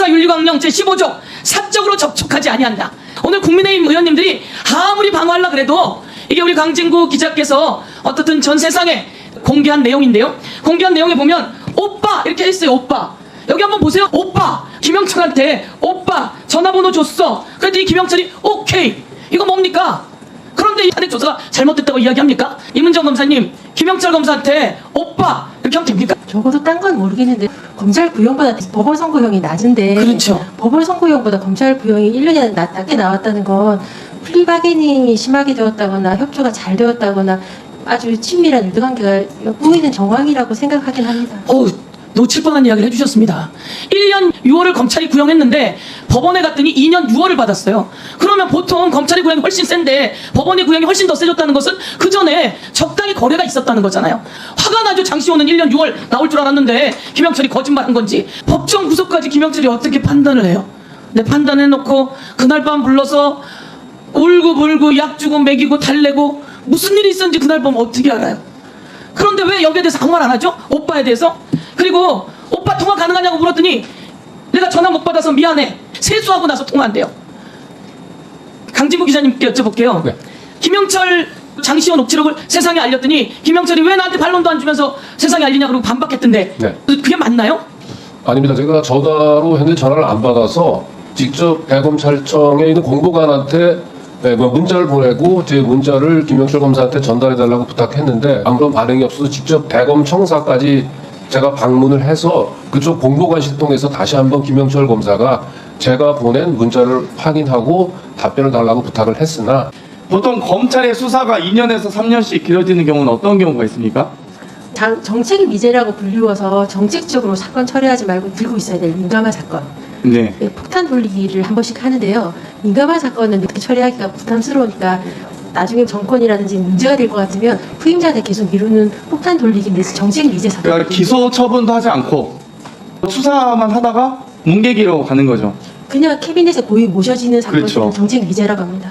수사윤리강령 제15조 사적으로 접촉하지 아니한다. 오늘 국민의힘 의원님들이 아무리 방어하려고 그래도 이게 우리 강진구 기자께서 어떻든 전 세상에 공개한 내용인데요. 공개한 내용에 보면 오빠 이렇게 했어요. 오빠. 여기 한번 보세요. 오빠. 김영철한테 오빠 전화번호 줬어. 그랬더니 김영철이 오케이. 이거 뭡니까? 그런데 이 탄핵 조사가 잘못됐다고 이야기합니까? 이문정 검사님, 김영철 검사한테 오빠 이렇게 하면 됩니까? 적어도 딴 건 모르겠는데 검찰 구형보다 법원 선고형이 낮은데 그렇죠. 법원 선고형보다 검찰 구형이 1년이 낮게 나왔다는 건 플리바게닝이 심하게 되었다거나 협조가 잘 되었다거나 아주 친밀한 유대관계가 보이는 정황이라고 생각하긴 합니다. 놓칠 뻔한 이야기를 해주셨습니다. 1년 6월을 검찰이 구형했는데 법원에 갔더니 2년 6월을 받았어요. 그러면 보통 검찰의 구형이 훨씬 센데 법원의 구형이 훨씬 더 세졌다는 것은 그 전에 적당히 거래가 있었다는 거잖아요. 화가 나죠. 장시호는 1년 6월 나올 줄 알았는데 김영철이 거짓말한 건지. 법정 구속까지 김영철이 어떻게 판단을 해요? 네, 판단해놓고 그날 밤 불러서 울고불고 약 주고 먹이고 달래고 무슨 일이 있었는지 그날 밤 어떻게 알아요? 그런데 왜 여기에 대해서 아무 말 안 하죠? 오빠에 대해서? 그리고 오빠 통화 가능하냐고 물었더니 내가 전화 못 받아서 미안해. 세수하고 나서 통화한대요. 강진구 기자님께 여쭤볼게요. 네. 김영철 장시호 녹취록을 세상에 알렸더니 김영철이 왜 나한테 반론도 안 주면서 세상에 알리냐 그러고 반박했던데 네. 그게 맞나요? 아닙니다. 제가 전화로 했는데 전화를 안 받아서 직접 대검찰청에 있는 공보관한테 문자를 보내고 제 문자를 김영철 검사한테 전달해달라고 부탁했는데 아무런 반응이 없어서 직접 대검청사까지 제가 방문을 해서 그쪽 공보관실 통해서 다시 한번 김영철 검사가 제가 보낸 문자를 확인하고 답변을 달라고 부탁을 했으나 보통 검찰의 수사가 2년에서 3년씩 길어지는 경우는 어떤 경우가 있습니까? 정책 미제라고 불리워서 정책적으로 사건 처리하지 말고 들고 있어야 될 민감한 사건. 네. 폭탄 돌리기를 한 번씩 하는데요. 민감한 사건은 이렇게 처리하기가 부담스러우니까 나중에 정권이라든지 문제가 될 것 같으면 후임자한테 계속 미루는 폭탄 돌리기인데 정책 미제 사건. 그러니까 기소 처분도 하지 않고 수사만 하다가 뭉개기로 가는 거죠. 그냥 캐비넷에 고이 모셔지는 사건을 그렇죠. 정책 미제라고 합니다.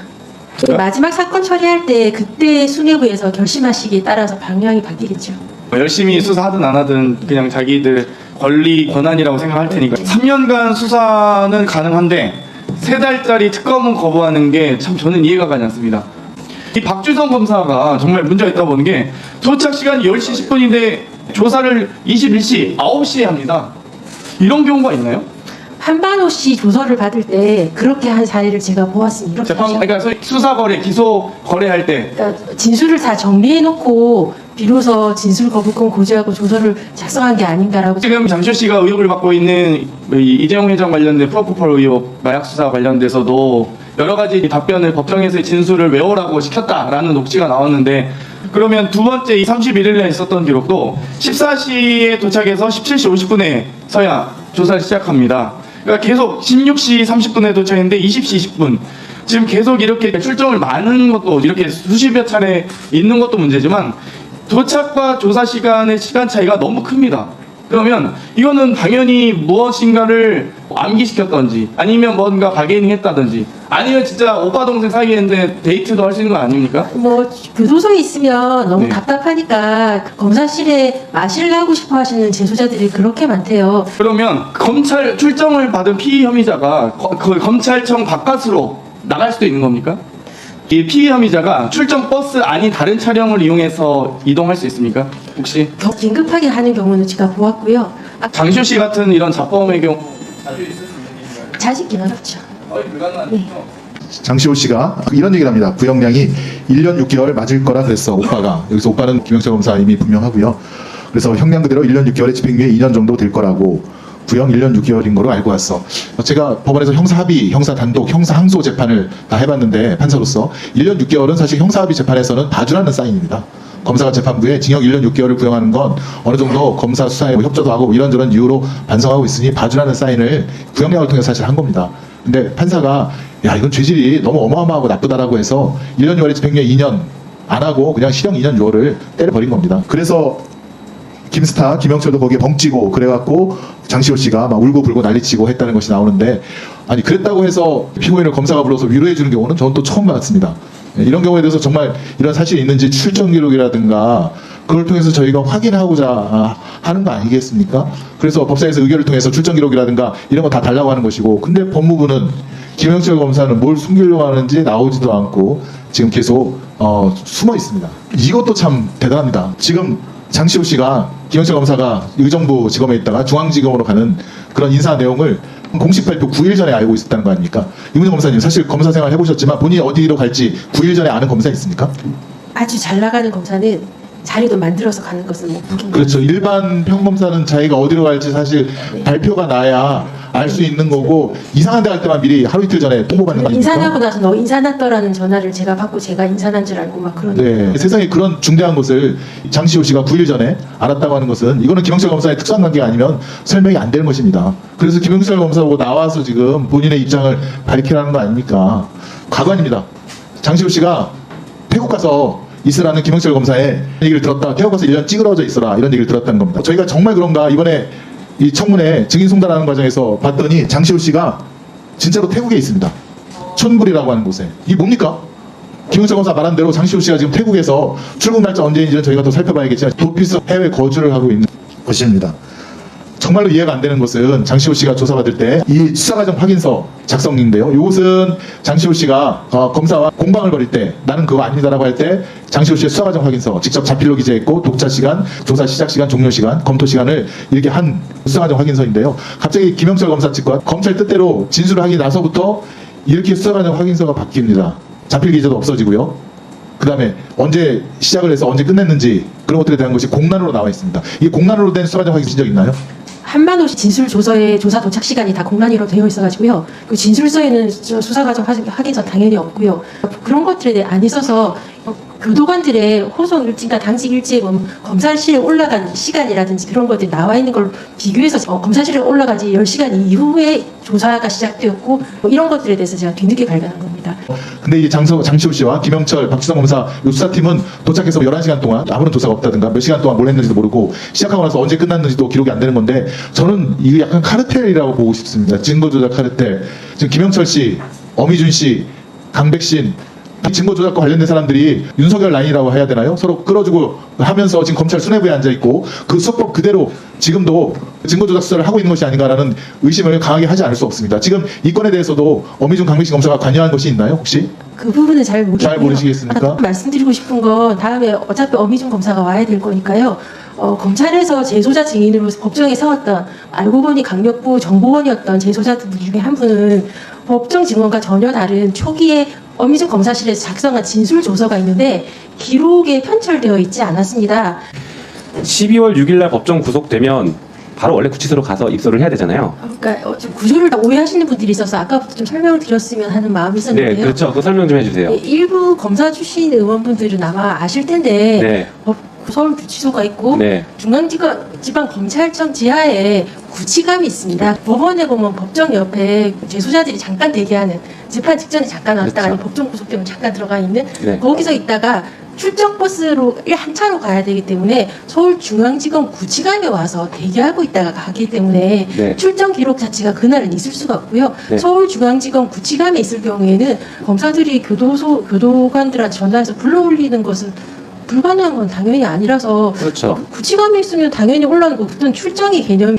마지막 사건 처리할 때 그때 수뇌부에서 결심하시기에 따라서 방향이 바뀌겠죠. 열심히 수사하든 안 하든 그냥 자기들 권리 권한이라고 생각할 테니까 3년간 수사는 가능한데 3달짜리 특검은 거부하는 게 참 저는 이해가 가지 않습니다. 이 박주성 검사가 정말 문제가 있다 보는 게 도착 시간이 10시 10분인데 조사를 21시 9시에 합니다. 이런 경우가 있나요? 한반호 씨 조서를 받을 때 그렇게 한 사례를 제가 보았습니다. 이렇게 재판 하죠. 그러니까 소위 수사 거래, 기소 거래할 때 그러니까 진술을 다 정리해놓고 비로소 진술 거부권 고지하고 조서를 작성한 게 아닌가라고. 지금 장시호 씨가 의혹을 받고 있는 이재용 회장 관련된 프로포폴 의혹, 마약 수사 관련돼서도 여러 가지 답변을 법정에서의 진술을 외우라고 시켰다라는 녹취가 나왔는데 그러면 두 번째 이 31일에 있었던 기록도 14시에 도착해서 17시 50분에 서야 조사를 시작합니다. 그러니까 계속 16시 30분에 도착했는데 20시 20분 지금 계속 이렇게 출정을 많은 것도 이렇게 수십여 차례 있는 것도 문제지만 도착과 조사 시간의 시간 차이가 너무 큽니다. 그러면 이거는 당연히 무엇인가를 암기시켰던지 아니면 뭔가 바게닝 했다든지 아니면 진짜 오빠 동생 사이인데 데이트도 할 수 있는 거 아닙니까? 뭐 교도소에 있으면 너무 네. 답답하니까 검사실에 마실래 하고 싶어 하시는 재소자들이 그렇게 많대요. 그러면 검찰 출정을 받은 피의 혐의자가 그 검찰청 바깥으로 나갈 수도 있는 겁니까? 이 피의 혐의자가 출정 버스 아닌 다른 차량을 이용해서 이동할 수 있습니까? 혹시? 긴급하게 하는 경우는 제가 보았고요. 장시호 씨 같은 이런 자범의 경우 자식이 어렵죠. 거의 불가능하죠. 장시호 씨가 이런 얘기를 합니다. 구형량이 1년 6개월 맞을 거라 그랬어, 오빠가. 여기서 오빠는 김영철 검사 이미 분명하고요. 그래서 형량 그대로 1년 6개월에 집행유예 2년 정도 될 거라고 구형 1년 6개월인 거로 알고 왔어. 제가 법원에서 형사합의, 형사단독, 형사항소 재판을 다 해봤는데 판사로서 1년 6개월은 사실 형사합의 재판에서는 봐주라는 사인입니다. 검사가 재판부에 징역 1년 6개월을 구형하는 건 어느 정도 검사 수사에 협조도 하고 이런저런 이유로 반성하고 있으니 봐주라는 사인을 구형량을 통해서 사실 한 겁니다. 근데 판사가 야 이건 죄질이 너무 어마어마하고 나쁘다라고 해서 1년 6월에 집행유예 2년 안 하고 그냥 실형 2년 6월을 때려버린 겁니다. 그래서 김스타, 김영철도 거기에 벙찌고 그래갖고 장시호 씨가 막 울고불고 난리치고 했다는 것이 나오는데 아니 그랬다고 해서 피고인을 검사가 불러서 위로해주는 경우는 저는 또 처음 봤습니다. 이런 경우에 대해서 정말 이런 사실이 있는지 출정 기록이라든가 그걸 통해서 저희가 확인하고자 하는 거 아니겠습니까? 그래서 법사에서 의결을 통해서 출정 기록이라든가 이런 거 다 달라고 하는 것이고, 근데 법무부는 김영철 검사는 뭘 숨기려고 하는지 나오지도 않고 지금 계속 숨어 있습니다. 이것도 참 대단합니다. 지금 장시호 씨가 김영철 검사가 의정부 지검에 있다가 중앙지검으로 가는 그런 인사 내용을 공식 발표 9일 전에 알고 있었다는 거 아닙니까? 이문정 검사님, 사실 검사 생활 해보셨지만 본인이 어디로 갈지 9일 전에 아는 검사 있습니까? 아주 잘 나가는 검사는 자리도 만들어서 가는 것은 뭐 그렇죠. 일반 평검사는 자기가 어디로 갈지 사실 발표가 나야 알 수 있는 거고, 이상한 데 갈 때만 미리 하루 이틀 전에 통보받는 거 아닙니까? 인사하고 나서 너 인사났더라는 전화를 제가 받고 제가 인사난 줄 알고 막 그런. 네, 세상에 그런 중대한 것을 장시호 씨가 9일 전에 알았다고 하는 것은, 이거는 김영철 검사의 특수한 관계가 아니면 설명이 안 되는 것입니다. 그래서 김영철 검사하고 나와서 지금 본인의 입장을 밝히라는 거 아닙니까? 가관입니다. 장시호 씨가 태국 가서 있으라는 김영철 검사의 얘기를 들었다. 태국 가서 1년 찌그러져 있어라, 이런 얘기를 들었다는 겁니다. 저희가 정말 그런가 이번에 이 청문회 증인 송달하는 과정에서 봤더니 장시호 씨가 진짜로 태국에 있습니다. 촌불이라고 하는 곳에. 이게 뭡니까? 김영철 검사 말한 대로 장시호 씨가 지금 태국에서 출국 날짜 언제인지는 저희가 더 살펴봐야겠지만 도피해서 해외 거주를 하고 있는 것입니다. 정말로 이해가 안 되는 것은 장시호 씨가 조사받을 때 이 수사과정 확인서 작성인데요. 이것은 장시호 씨가 검사와 공방을 벌일 때 나는 그거 아니다라고 할 때 장시호 씨의 수사과정 확인서 직접 자필로 기재했고, 독자 시간, 조사 시작 시간, 종료 시간, 검토 시간을 이렇게 한 수사과정 확인서인데요. 갑자기 김영철 검사 측과 검찰 뜻대로 진술을 하기 나서부터 이렇게 수사과정 확인서가 바뀝니다. 자필 기재도 없어지고요. 그 다음에 언제 시작을 해서 언제 끝냈는지 그런 것들에 대한 것이 공란으로 나와 있습니다. 이 공란으로 된 수사과정 확인 진 적 있나요? 한만호씨 진술 조서에 조사 도착 시간이 다 공란위로 되어 있어가지고요. 그 진술서에는 수사과정 확인서 당연히 없고요. 그런 것들에 안 있어서 교도관들의 호송 일지가 당직 일지에 보면 검사실에 올라간 시간이라든지 그런 것들이 나와 있는 걸 비교해서 검사실에 올라간 지 10시간 이후에 조사가 시작되었고, 뭐 이런 것들에 대해서 제가 뒤늦게 발견한 겁니다. 근데 이 장시호 씨와 김영철, 박지성 검사 이 수사팀은 도착해서 11시간 동안 아무런 조사가 없다든가 몇 시간 동안 뭘 했는지도 모르고 시작하고 나서 언제 끝났는지도 기록이 안 되는 건데, 저는 이거 약간 카르텔이라고 보고 싶습니다. 증거조작 카르텔. 지금 김영철 씨, 어미준 씨, 강백신, 이 증거 조작과 관련된 사람들이 윤석열 라인이라고 해야 되나요? 서로 끌어주고 하면서 지금 검찰 수뇌부에 앉아 있고 그 수법 그대로 지금도 증거 조작 수사를 하고 있는 것이 아닌가라는 의심을 강하게 하지 않을 수 없습니다. 지금 이 건에 대해서도 어미준, 강백신 검사가 관여한 것이 있나요, 혹시? 그 부분은 잘 모르겠고요. 잘 모르시겠습니까? 말씀드리고 싶은 건 다음에 어차피 어미준 검사가 와야 될 거니까요. 검찰에서 재소자 증인으로 법정에 세웠던, 알고 보니 강력부 정보원이었던 재소자들 중에 한 분은 법정 증언과 전혀 다른 초기에 어미준 검사실에서 작성한 진술 조서가 있는데 기록에 편철되어 있지 않았습니다. 12월 6일 날 법정 구속되면 바로 원래 구치소로 가서 입소를 해야 되잖아요. 그러니까 좀 구조를 다 오해하시는 분들이 있어서 아까부터 좀 설명을 드렸으면 하는 마음이 있었는데요. 네, 그렇죠. 그 설명 좀 해주세요. 네, 일부 검사 출신 의원분들은 아마 아실 텐데 네. 서울 구치소가 있고 네. 중앙지방검찰청 지하에 구치감이 있습니다. 법원에 보면 법정 옆에 재소자들이 잠깐 대기하는, 재판 직전에 잠깐 왔다가 그렇죠. 법정 구속되면 잠깐 들어가 있는, 네. 거기서 있다가 출정 버스로 한 차로 가야 되기 때문에 서울중앙지검 구치감에 와서 대기하고 있다가 가기 때문에 네. 출정 기록 자체가 그날은 있을 수가 없고요. 네. 서울중앙지검 구치감에 있을 경우에는 검사들이 교도관들한테 전화해서 불러올리는 것은 불가능한 건 당연히 아니라서, 그렇죠. 구치감에 있으면 당연히 올라오는 거, 어떤 출정의 개념이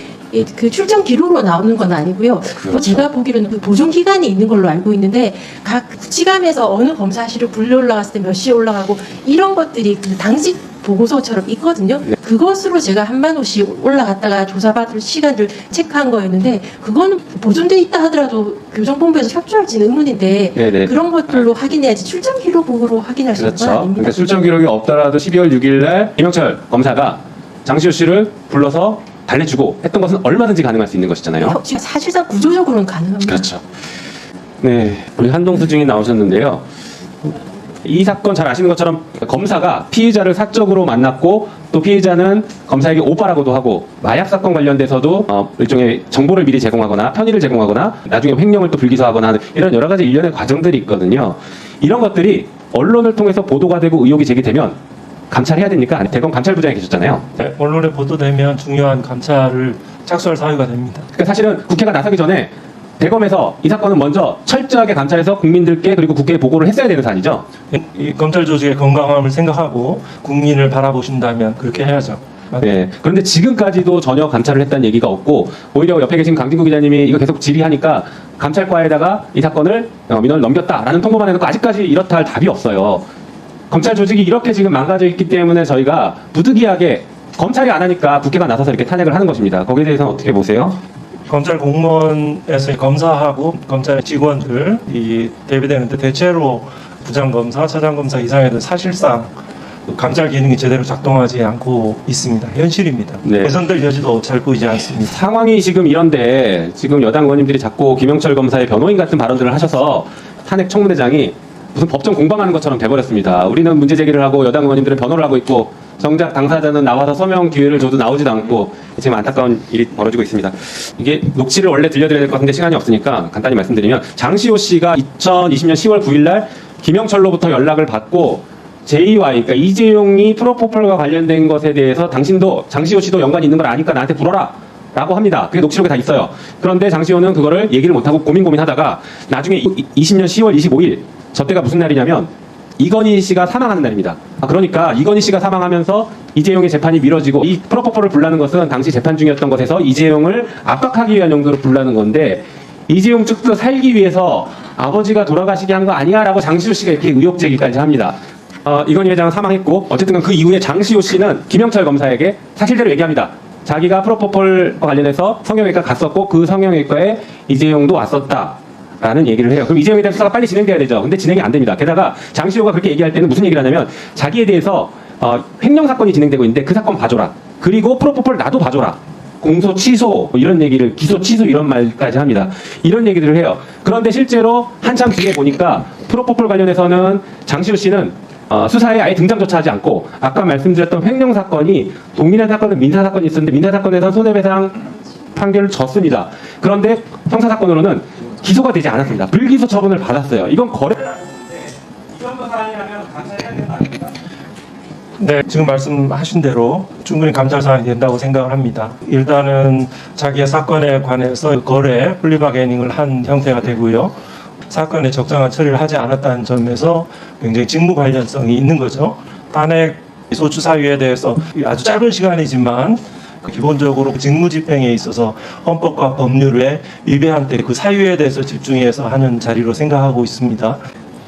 그 출정 기록으로 나오는 건 아니고요. 또 제가 보기로는 그 보존 기간이 있는 걸로 알고 있는데, 각 구치감에서 어느 검사실을 불려 올라갔을 때 몇 시에 올라가고 이런 것들이 그 당직 보고서처럼 있거든요. 그것으로 제가 한만호씨 올라갔다가 조사받을 시간을 체크한 거였는데, 그거는 보존돼 있다 하더라도 교정본부에서 협조할지는 의문인데, 네네. 그런 것들로 확인해야지 출정 기록으로 확인할 수 있는 건 그렇죠. 아닙니다. 그러니까 출정 기록이 없더라도 12월 6일 날 김영철 검사가 장시호 씨를 불러서 달래주고 했던 것은 얼마든지 가능할 수 있는 것이잖아요. 사실상 구조적으로는 가능합니다. 그렇죠. 네, 우리 한동수 증인 나오셨는데요. 이 사건 잘 아시는 것처럼 검사가 피의자를 사적으로 만났고, 또 피의자는 검사에게 오빠라고도 하고, 마약 사건 관련돼서도 일종의 정보를 미리 제공하거나 편의를 제공하거나 나중에 횡령을 또 불기소하거나 하는 이런 여러 가지 일련의 과정들이 있거든요. 이런 것들이 언론을 통해서 보도가 되고 의혹이 제기되면 감찰해야 됩니까? 아니, 대검 감찰부장에 계셨잖아요. 네, 언론에 보도되면 중요한 감찰을 착수할 사유가 됩니다. 그러니까 사실은 국회가 나서기 전에 대검에서 이 사건은 먼저 철저하게 감찰해서 국민들께 그리고 국회에 보고를 했어야 되는 사안이죠. 이 검찰 조직의 건강함을 생각하고 국민을 바라보신다면 그렇게 해야죠. 네. 그런데 지금까지도 전혀 감찰을 했다는 얘기가 없고 오히려 옆에 계신 강진구 기자님이 이거 계속 질의하니까 감찰과에다가 이 사건을 민원을 넘겼다라는 통보만 해놓고 아직까지 이렇다 할 답이 없어요. 검찰 조직이 이렇게 지금 망가져 있기 때문에 저희가 부득이하게 검찰이 안 하니까 국회가 나서서 이렇게 탄핵을 하는 것입니다. 거기에 대해서는 어떻게 보세요? 검찰 공무원에서 검사하고 검찰 직원들 이 대비되는데 대체로 부장검사, 차장검사 이상에도 사실상 감찰 기능이 제대로 작동하지 않고 있습니다. 현실입니다. 네. 개선될 여지도 잘 보이지 않습니다. 상황이 지금 이런데 지금 여당 의원님들이 자꾸 김영철 검사의 변호인 같은 발언들을 하셔서 탄핵 청문회장이 무슨 법정 공방하는 것처럼 돼버렸습니다. 우리는 문제 제기를 하고 여당 의원님들은 변호를 하고 있고 정작 당사자는 나와서 서명 기회를 줘도 나오지도 않고 지금 안타까운 일이 벌어지고 있습니다. 이게 녹취를 원래 들려드려야 될 것 같은데 시간이 없으니까 간단히 말씀드리면 장시호 씨가 2020년 10월 9일 날 김영철로부터 연락을 받고 JY, 그러니까 이재용이 프로포폴과 관련된 것에 대해서 당신도 장시호 씨도 연관이 있는 걸 아니까 나한테 물어라 라고 합니다. 그게 녹취록에 다 있어요. 그런데 장시호는 그거를 얘기를 못하고 고민하다가 나중에 20년 10월 25일 저때가 무슨 날이냐면 이건희 씨가 사망하는 날입니다. 그러니까 이건희 씨가 사망하면서 이재용의 재판이 미뤄지고 이 프로포폴을 불라는 것은 당시 재판 중이었던 것에서 이재용을 압박하기 위한 용도로 불라는 건데 이재용 측도 살기 위해서 아버지가 돌아가시게 한 거 아니야? 라고 장시호 씨가 이렇게 의혹 제기까지 합니다. 이건희 회장은 사망했고 어쨌든 그 이후에 장시호 씨는 김영철 검사에게 사실대로 얘기합니다. 자기가 프로포폴과 관련해서 성형외과 갔었고 그 성형외과에 이재용도 왔었다 라는 얘기를 해요. 그럼 이재용에 대한 수사가 빨리 진행돼야 되죠. 근데 진행이 안 됩니다. 게다가 장시호가 그렇게 얘기할 때는 무슨 얘기를 하냐면 자기에 대해서 횡령 사건이 진행되고 있는데 그 사건 봐줘라. 그리고 프로포폴 나도 봐줘라. 공소 취소 뭐 이런 얘기를 기소 취소 이런 말까지 합니다. 이런 얘기들을 해요. 그런데 실제로 한참 뒤에 보니까 프로포폴 관련해서는 장시호 씨는 수사에 아예 등장조차 하지 않고 아까 말씀드렸던 횡령 사건이 동일한 사건은 민사 사건이 있었는데 민사 사건에서 손해배상 판결을 졌습니다. 그런데 형사 사건으로는 기소가 되지 않았습니다. 불기소 처분을 받았어요. 이건 거래. 이 정도 사안이라면 감찰해야 되는 거 아닙니까? 네, 지금 말씀하신 대로 충분히 감찰 사안이 된다고 생각을 합니다. 일단은 자기의 사건에 관해서 거래, 플리바게닝을 한 형태가 되고요. 사건에 적정한 처리를 하지 않았다는 점에서 굉장히 직무 관련성이 있는 거죠. 탄핵 소추 사유에 대해서 아주 짧은 시간이지만 기본적으로 직무 집행에 있어서 헌법과 법률에 위배한 때 그 사유에 대해서 집중해서 하는 자리로 생각하고 있습니다.